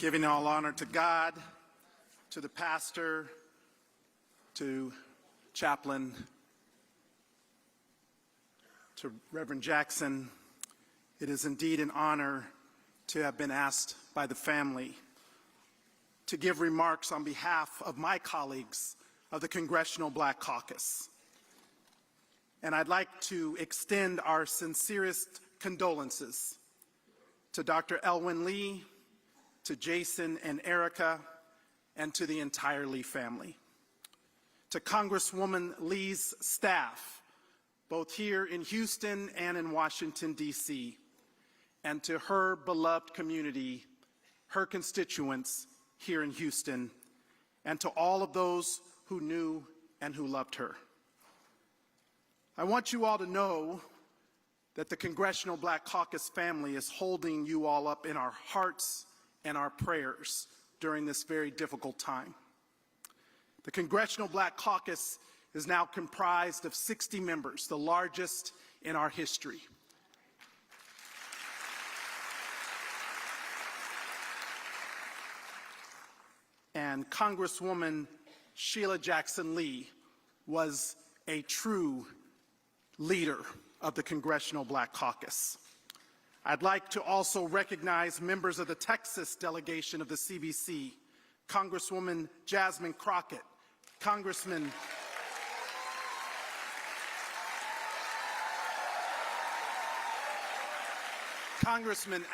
Giving all honor to God, to the pastor, to chaplain, to Reverend Jackson, it is indeed an honor to have been asked by the family to give remarks on behalf of my colleagues of the Congressional Black Caucus. And I'd like to extend our sincerest condolences to Dr. Elwyn Lee, to Jason and Erica, and to the entire Lee family. To Congresswoman Lee's staff, both here in Houston and in Washington, D.C., and to her beloved community, her constituents here in Houston, and to all of those who knew and who loved her. I want you all to know that the Congressional Black Caucus family is holding you all up in our hearts and our prayers during this very difficult time. The Congressional Black Caucus is now comprised of 60 members, the largest in our history. And Congresswoman Sheila Jackson Lee was a true leader of the Congressional Black Caucus. I'd like to also recognize members of the Texas delegation of the CBC, Congresswoman Jasmine Crockett, Congressman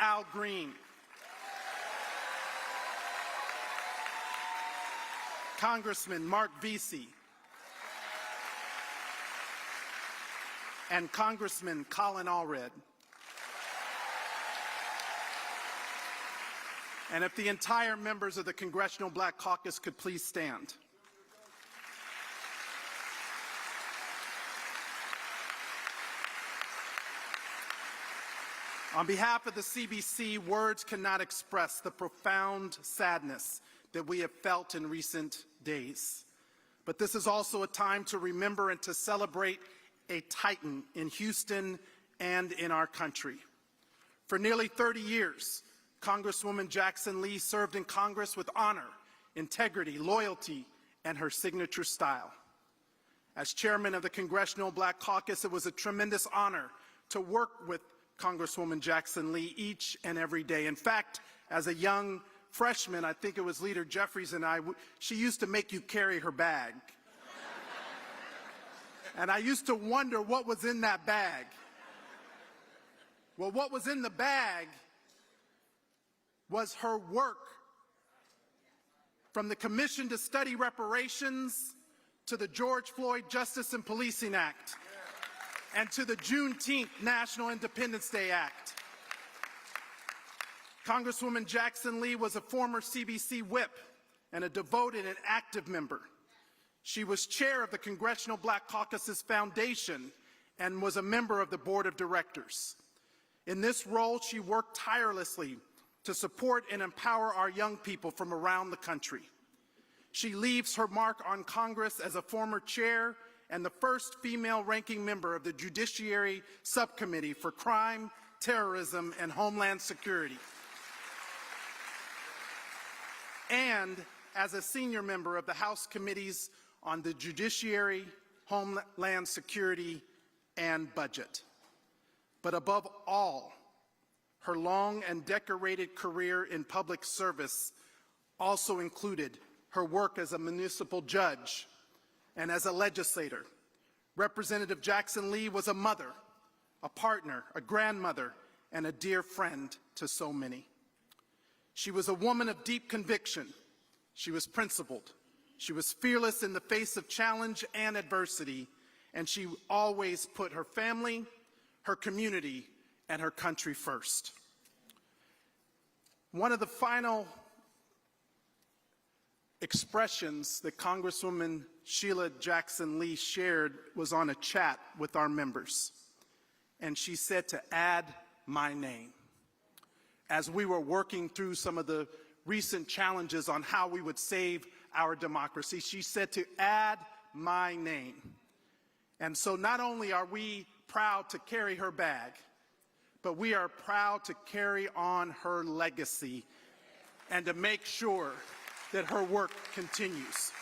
Al Green, Congressman Mark Vesey, and Congressman Colin Allred. And if the entire members of the Congressional Black Caucus could please stand. On behalf of the CBC, words cannot express the profound sadness that we have felt in recent days. But this is also a time to remember and to celebrate a titan in Houston and in our country. For nearly 30 years, Congresswoman Jackson Lee served in Congress with honor, integrity, loyalty, and her signature style. As chairman of the Congressional Black Caucus, it was a tremendous honor to work with Congresswoman Jackson Lee each and every day. In fact, as a young freshman, I think it was Leader Jeffries and I, she used to make you carry her bag. And I used to wonder what was in that bag. Well, what was in the bag was her work, from the Commission to Study Reparations to the George Floyd Justice and Policing Act and to the Juneteenth National Independence Day Act. Congresswoman Jackson Lee was a former CBC whip and a devoted and active member. She was chair of the Congressional Black Caucus's foundation and was a member of the board of directors. In this role, she worked tirelessly to support and empower our young people from around the country. She leaves her mark on Congress as a former chair and the first female ranking member of the Judiciary Subcommittee for Crime, Terrorism, and Homeland Security, and as a senior member of the House Committees on the Judiciary, Homeland Security, and Budget. But above all, her long and decorated career in public service also included her work as a municipal judge and as a legislator. Representative Jackson Lee was a mother, a partner, a grandmother, and a dear friend to so many. She was a woman of deep conviction. She was principled. She was fearless in the face of challenge and adversity, and she always put her family, her community, and her country first. One of the final expressions that Congresswoman Sheila Jackson Lee shared was on a chat with our members. And she said to add my name. As we were working through some of the recent challenges on how we would save our democracy, she said to add my name. And so not only are we proud to carry her bag, but we are proud to carry on her legacy and to make sure that her work continues.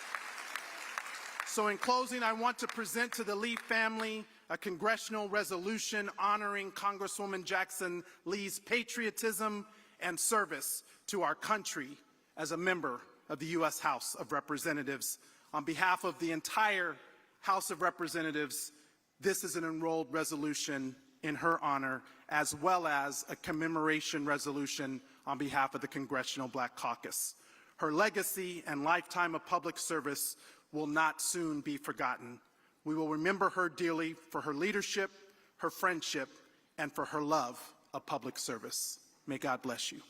So in closing, I want to present to the Lee family a congressional resolution honoring Congresswoman Jackson Lee's patriotism and service to our country as a member of the U.S. House of Representatives. On behalf of the entire House of Representatives, this is an enrolled resolution in her honor, as well as a commemoration resolution on behalf of the Congressional Black Caucus. Her legacy and lifetime of public service will not soon be forgotten. We will remember her dearly for her leadership, her friendship, and for her love of public service. May God bless you.